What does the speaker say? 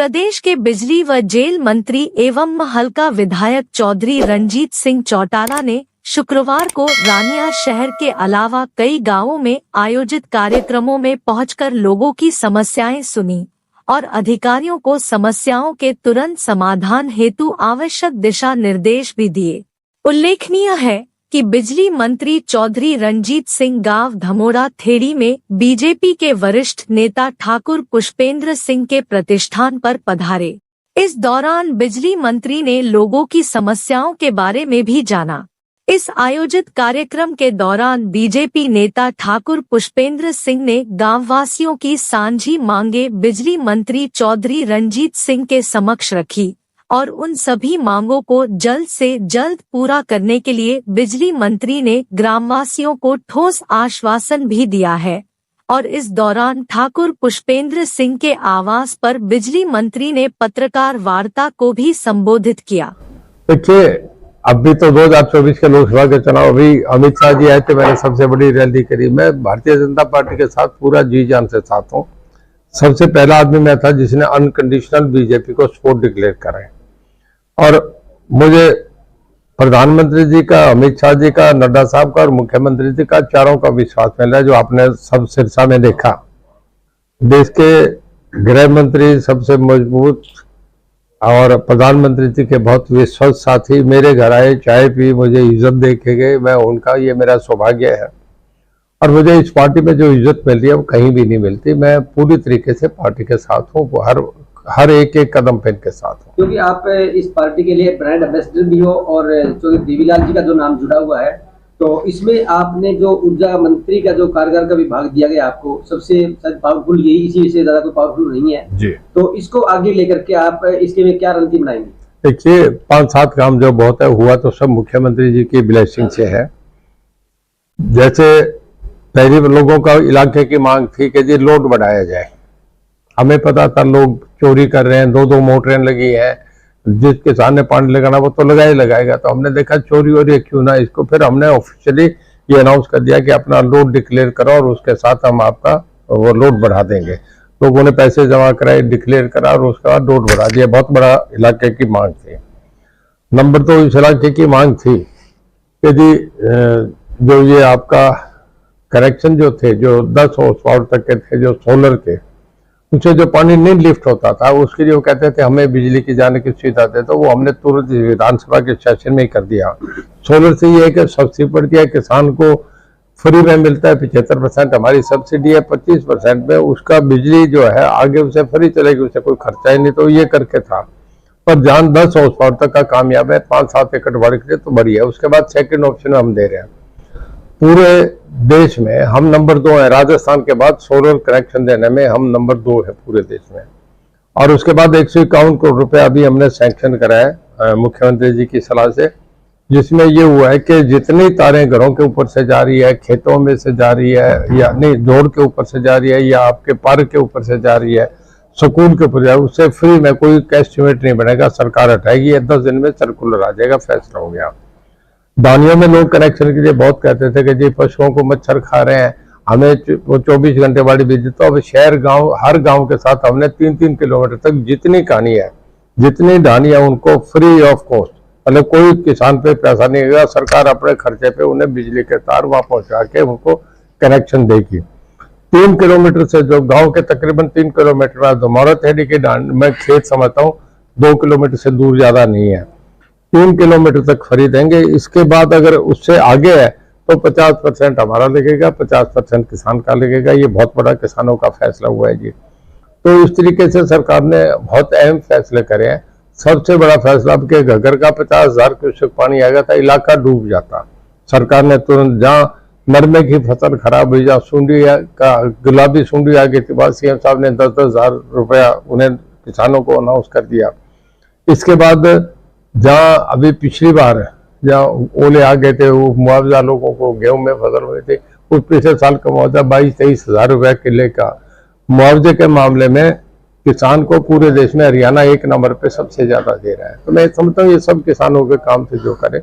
प्रदेश के बिजली व जेल मंत्री एवं हल्का विधायक चौधरी रणजीत सिंह चौटाला ने शुक्रवार को रानिया शहर के अलावा कई गांवों में आयोजित कार्यक्रमों में पहुंचकर लोगों की समस्याएं सुनी और अधिकारियों को समस्याओं के तुरंत समाधान हेतु आवश्यक दिशा निर्देश भी दिए। उल्लेखनीय है कि बिजली मंत्री चौधरी रणजीत सिंह गांव धमोरा थेड़ी में बीजेपी के वरिष्ठ नेता ठाकुर पुष्पेंद्र सिंह के प्रतिष्ठान पर पधारे। इस दौरान बिजली मंत्री ने लोगों की समस्याओं के बारे में भी जाना। इस आयोजित कार्यक्रम के दौरान बीजेपी नेता ठाकुर पुष्पेंद्र सिंह ने गांववासियों की सांझी मांगे बिजली मंत्री चौधरी रणजीत सिंह के समक्ष रखी और उन सभी मांगों को जल्द से जल्द पूरा करने के लिए बिजली मंत्री ने ग्रामवासियों को ठोस आश्वासन भी दिया है। और इस दौरान ठाकुर पुष्पेंद्र सिंह के आवास पर बिजली मंत्री ने पत्रकार वार्ता को भी संबोधित किया। देखिए, अभी तो 2024 के लोकसभा के चुनाव अभी अमित शाह जी आए थे, मैंने सबसे बड़ी रैली करी। मैं भारतीय जनता पार्टी के साथ पूरा जी जान से साथ हूँ। सबसे पहला आदमी मैं था जिसने अनकंडीशनल बीजेपी को सपोर्ट डिक्लेयर करा है। और मुझे प्रधानमंत्री जी का, अमित शाह जी का, नड्डा साहब का और मुख्यमंत्री जी का चारों का विश्वास मिला है। जो आपने सब सिरसा में देखा, देश के गृह मंत्री सबसे मजबूत और प्रधानमंत्री जी के बहुत विश्वस्त साथी मेरे घर आए, चाय पी, मुझे इज्जत दे के गए। मैं उनका, ये मेरा सौभाग्य है। और मुझे इस पार्टी में जो इज्जत मिल रही है वो कहीं भी नहीं मिलती। मैं पूरी तरीके से पार्टी के साथ हूँ, हर एक कदम पे इनके साथ हूँ। क्योंकि आप इस पार्टी के लिए ब्रांड एम्बेसडर भी हो और चौधरी देवीलाल जी का जो नाम जुड़ा हुआ है, तो इसमें आपने जो ऊर्जा मंत्री का जो कारगर का विभाग दिया गया आपको, सबसे पावरफुल यही, इसी से ज्यादा कोई पावरफुल नहीं है जी। तो इसको आगे लेकर के आप इसके में क्या रणनीति बनाएंगे? देखिए, 5-7 काम जो बहुत है हुआ तो सब मुख्यमंत्री जी की ब्लेसिंग से है। जैसे पहले लोगों का इलाके की मांग थी कि जी लोड बढ़ाया जाए। हमें पता था लोग चोरी कर रहे हैं, 2-2 मोटरें लगी है, जिस किसान ने पानी लगाना वो तो लगा ही लगाएगा। तो हमने देखा चोरी हो रही है, क्यों ना इसको, फिर हमने ऑफिशियली ये अनाउंस कर दिया कि अपना लोड डिक्लेयर करो और उसके साथ हम आपका वो लोड बढ़ा देंगे। लोगों ने पैसे जमा कराए, डिक्लेयर करा और उसके बाद लोड बढ़ा दिया। बहुत बड़ा इलाके की मांग थी। नंबर 2, इस इलाके की मांग थी कि जी जो ये आपका कनेक्शन जो थे, जो 10 हॉर्स पावर तक के थे, जो सोलर के, उनसे जो पानी नहीं लिफ्ट होता था, उसके लिए वो कहते थे हमें बिजली की जाने की सुविधा दे, तो वो हमने तुरंत विधानसभा के सेशन में ही कर दिया। सोलर से ये है कि सब्सिडी पड़ती है, किसान को फ्री में मिलता है। 75% हमारी सब्सिडी है, 25% में उसका बिजली जो है आगे उसे फ्री चलेगी, उसे कोई खर्चा ही नहीं। तो ये करके था। पर जहां 10 हॉर्स पावर तक का कामयाब है, 5-7 एकड़ बढ़ के तो बड़ी है। उसके बाद सेकेंड ऑप्शन हम दे रहे हैं। पूरे देश में हम नंबर 2 है। राजस्थान के बाद सोलर कनेक्शन देने में हम नंबर 2 है पूरे देश में। और उसके बाद 151 करोड़ रुपए अभी हमने सैंक्शन करा है मुख्यमंत्री जी की सलाह से, जिसमें ये हुआ है कि जितनी तारें घरों के ऊपर से जा रही है, खेतों में से जा रही है, या नहीं जोड़ के ऊपर से जा रही है, या आपके पार्क के ऊपर से जा रही है, स्कूल के ऊपर जा रही है, उससे फ्री में कोई कैस्टिमेट नहीं बनेगा। सरकार हटाएगी। 10 दिन में सर्कुलर आ जाएगा, फैसला हो गया। दानियों में लोग कनेक्शन के लिए बहुत कहते थे कि जी पशुओं को मच्छर खा रहे हैं, हमें वो 24 घंटे वाली बिजली। तो अब शहर गांव, हर गांव के साथ हमने 3-3 किलोमीटर तक जितनी कहानी है, जितनी ढानी है, उनको फ्री ऑफ कॉस्ट, मतलब कोई किसान पे पैसा नहीं लगेगा। सरकार अपने खर्चे पे उन्हें बिजली के तार वहां पहुंचा के उनको कनेक्शन देगी। 3 किलोमीटर से, जो गाँव के तकरीबन 3 किलोमीटर में धमोरा थेड़ी के मैं खेत समझता हूँ, 2 किलोमीटर से दूर ज्यादा नहीं है, 3 किलोमीटर तक फ्री देंगे। इसके बाद अगर उससे आगे है तो 50% हमारा लगेगा, 50% किसान का लगेगा। ये बहुत बड़ा किसानों का फैसला हुआ है जी। तो इस तरीके से सरकार ने बहुत अहम फैसले करे हैं। सबसे बड़ा फैसला अब के घगर का 50,000 क्यूसेक पानी आ गया था, इलाका डूब जाता। सरकार ने तुरंत, जहाँ नरमे की फसल खराब हुई, जहाँ सुंडी का गुलाबी सुंडी आ गई थी, बाद सीएम साहब ने 10-10 हजार रुपया उन्हें किसानों को अनाउंस कर दिया। इसके बाद जहाँ अभी पिछली बार जहाँ ओले आ गए थे, वो मुआवजा लोगों को गेहूं में फसल हुए थे, उस पिछले साल का मुआवजा 22-23 हजार रुपया किले का। मुआवजे के मामले में किसान को पूरे देश में हरियाणा 1 नंबर पे सबसे ज्यादा दे रहा है। तो मैं समझता हूँ ये सब किसानों के काम से जो करे